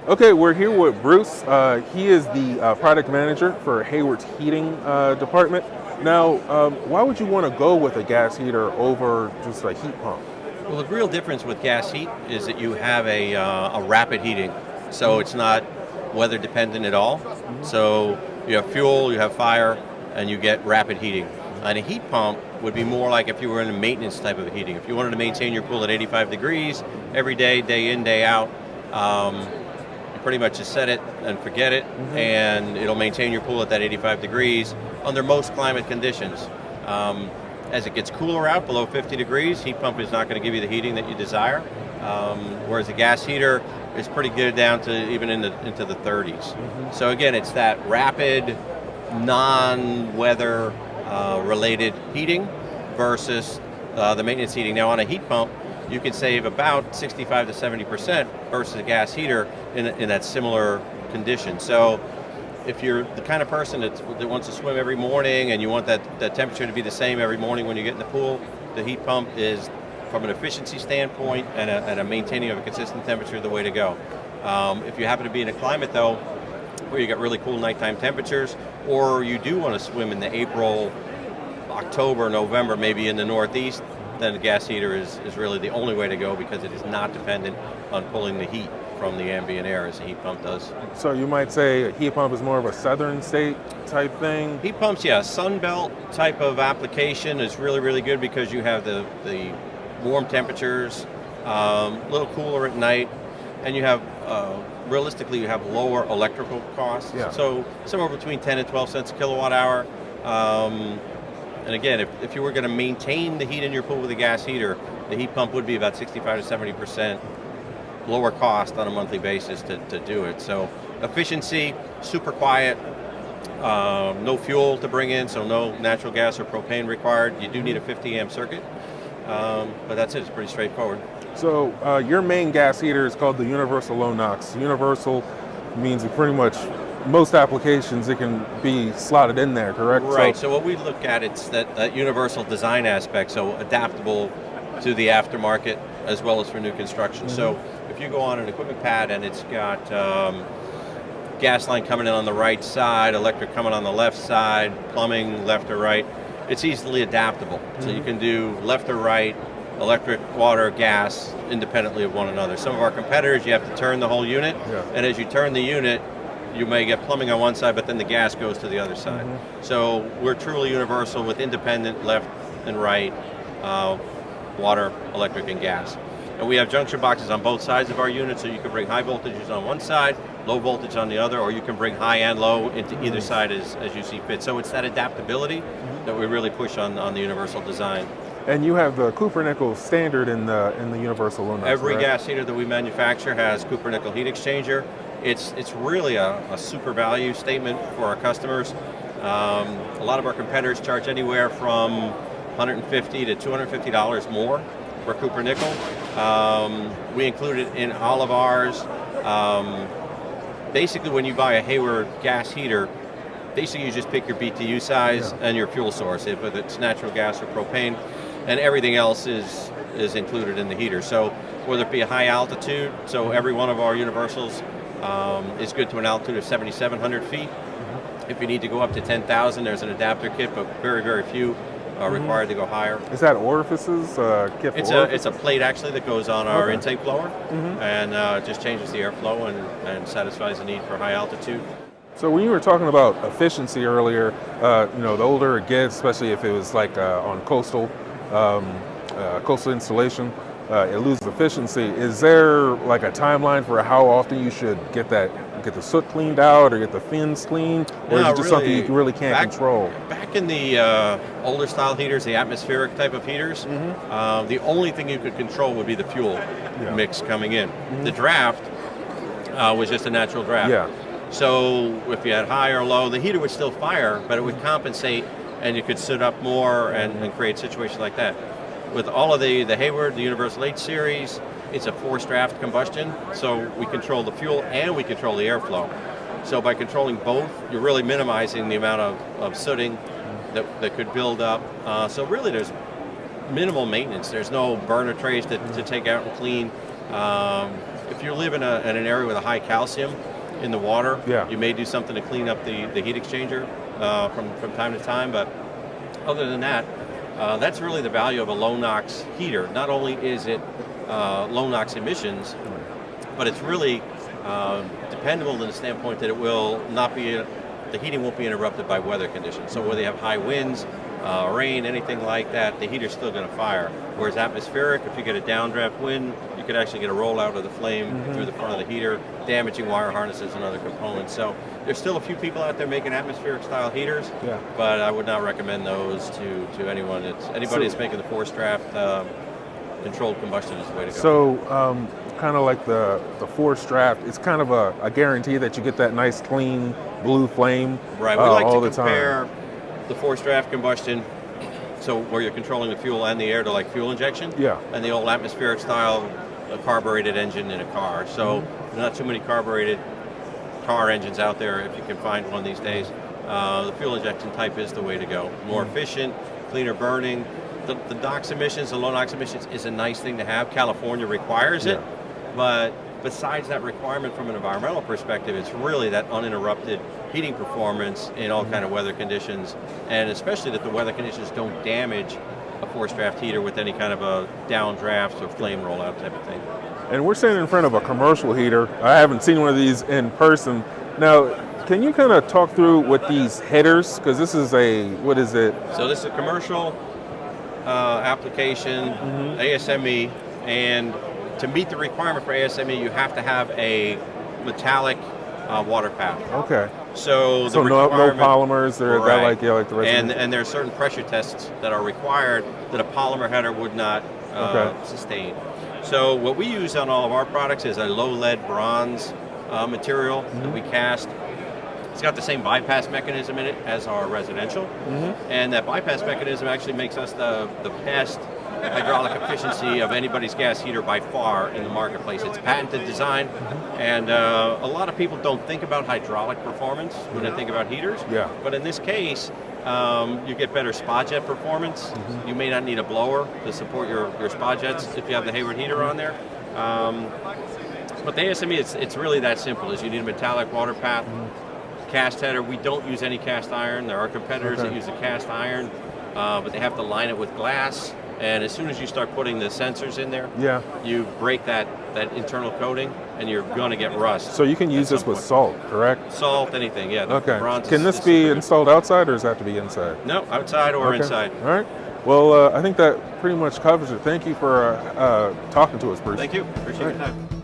Okay, we're here with Bruce. He is the product manager for Hayward's heating department. Now, why would you want to go with a gas heater over just a heat pump? Well, the real difference with gas heat is that you have a rapid heating, so it's not weather dependent at all. So you have fuel, you have fire, and you get rapid heating. And a heat pump would be more like if you were in a maintenance type of heating. If you wanted to maintain your pool at 85 degrees every day in, day out, you pretty much just set it and forget it, and it'll maintain your pool at that 85 degrees under most climate conditions. As it gets cooler out, below 50 degrees, heat pump is not going to give you the heating that you desire, whereas a gas heater is pretty good down to even into the 30s. So again, it's that rapid, non-weather related heating versus the maintenance heating. Now on a heat pump, you can save about 65 to 70% versus a gas heater in that similar condition. So if you're the kind of person that wants to swim every morning and you want that temperature to be the same every morning when you get in the pool, the heat pump is, from an efficiency standpoint and a maintaining of a consistent temperature, the way to go. If you happen to be in a climate, though, where you got really cool nighttime temperatures, or you do want to swim in the April, October, November, maybe in the Northeast, then the gas heater is really the only way to go because it is not dependent on pulling the heat from the ambient air as a heat pump does. So you might say a heat pump is more of a southern state type thing? Heat pumps, yeah, Sun Belt type of application is really, really good because you have the warm temperatures, a little cooler at night, and you have, realistically, you have lower electrical costs. Yeah. So somewhere between 10 and 12 cents a kilowatt hour. And again, if you were going to maintain the heat in your pool with a gas heater, the heat pump would be about 65 to 70% lower cost on a monthly basis to do it. So efficiency, super quiet, no fuel to bring in, so no natural gas or propane required. You do need a 50 amp circuit, but that's it. It's pretty straightforward. So your main gas heater is called the Universal Low NOx. Universal means that pretty much most applications it can be slotted in there, correct? Right, so what we look at, it's that universal design aspect, so adaptable to the aftermarket as well as for new construction. So if you go on an equipment pad and it's got gas line coming in on the right side, electric coming on the left side, plumbing left or right, it's easily adaptable. So you can do left or right, electric, water, gas, independently of one another. Some of our competitors, you have to turn the whole unit, and as you turn the unit, you may get plumbing on one side, but then the gas goes to the other side. So we're truly universal with independent left and right, water, electric, and gas. And we have junction boxes on both sides of our unit, so you can bring high voltages on one side, low voltage on the other, or you can bring high and low into either side as you see fit. So it's that adaptability that we really push on the universal design. And you have the Cooper-Nickel standard in the Universal Low NOx. Every right? gas heater that we manufacture has Cooper-Nickel heat exchanger. It's really a super value statement for our customers. A lot of our competitors charge anywhere from $150 to $250 more for Cooper-Nickel. We include it in all of ours. Basically, when you buy a Hayward gas heater, basically you just pick your BTU size and your fuel source, whether it's natural gas or propane, and everything else is included in the heater. So whether it be a high altitude, so every one of our universals is good to an altitude of 7,700 feet. If you need to go up to 10,000, there's an adapter kit, but very, very few are required to go higher. Is that orifices? Kit for orifices? It's a plate actually that goes on our intake blower, and just changes the airflow and satisfies the need for high altitude. So when you were talking about efficiency earlier, the older it gets, especially if it was like on coastal installation, it loses efficiency. Is there like a timeline for how often you should get the soot cleaned out or get the fins cleaned, or is it just something you really can't control? Back in the older style heaters, the atmospheric type of heaters, the only thing you could control would be the fuel mix coming in. The draft was just a natural draft. Yeah. So if you had high or low, the heater would still fire, but it would compensate, and you could sit up more and create situations like that. With all of the Hayward, the Universal 8 series, it's a forced draft combustion, so we control the fuel and we control the airflow. So by controlling both, you're really minimizing the amount of sooting that could build up. So really there's minimal maintenance. There's no burner trays to take out and clean. if you live in an area with a high calcium in the water, Yeah. you may do something to clean up the heat exchanger from time to time. But other than that, that's really the value of a low NOx heater. Not only is it low NOx emissions, but it's really dependable in the standpoint that it will not be, the heating won't be interrupted by weather conditions. So whether you have high winds, rain, anything like that, the heater's still going to fire. Whereas atmospheric, if you get a downdraft wind, you could actually get a rollout of the flame through the front of the heater, damaging wire harnesses and other components. So there's still a few people out there making atmospheric style heaters, but I would not recommend those to anyone. Anybody that's making the forced draft controlled combustion is the way to go. So kind of like the forced draft, it's kind of a guarantee that you get that nice clean blue flame Right, we like all to the time. compare the forced draft combustion, so where you're controlling the fuel and the air, to like fuel injection, and the old atmospheric style carbureted engine in a car. So there's not too many carbureted car engines out there if you can find one these days. The fuel injection type is the way to go. More efficient, cleaner burning. The NOx emissions, the low NOx emissions is a nice thing to have. California requires it, but besides that requirement from an environmental perspective, it's really that uninterrupted heating performance in all kind of weather conditions, and especially that the weather conditions don't damage a forced draft heater with any kind of a downdraft or flame rollout type of thing. And we're standing in front of a commercial heater. I haven't seen one of these in person. Now, can you kind of talk through what these headers, because this is what is it? So this is a commercial application, ASME, and to meet the requirement for ASME, you have to have a metallic water path. Okay. So the no requirement, polymers, or right. like the rest and there are certain pressure tests that are required that a polymer header would not sustain. So what we use on all of our products is a low lead bronze material that we cast. It's got the same bypass mechanism in it as our residential, and that bypass mechanism actually makes us the best hydraulic efficiency of anybody's gas heater by far in the marketplace. It's patented design, and a lot of people don't think about hydraulic performance when they think about heaters. But in this case, you get better spa jet performance. You may not need a blower to support your spa jets if you have the Hayward heater on there. But the ASME, it's really that simple. Is you need a metallic water path, cast header. We don't use any cast iron. There are competitors that use a cast iron, but they have to line it with glass. And as soon as you start putting the sensors in there, you break that internal coating, and you're going to get rust. So you can use this with salt, correct? Salt, anything, yeah. Okay. Can this be installed outside, or does it have to be inside? No, outside or inside. All right. Well, I think that pretty much covers it. Thank you for talking to us, Bruce. Thank you. Appreciate your time.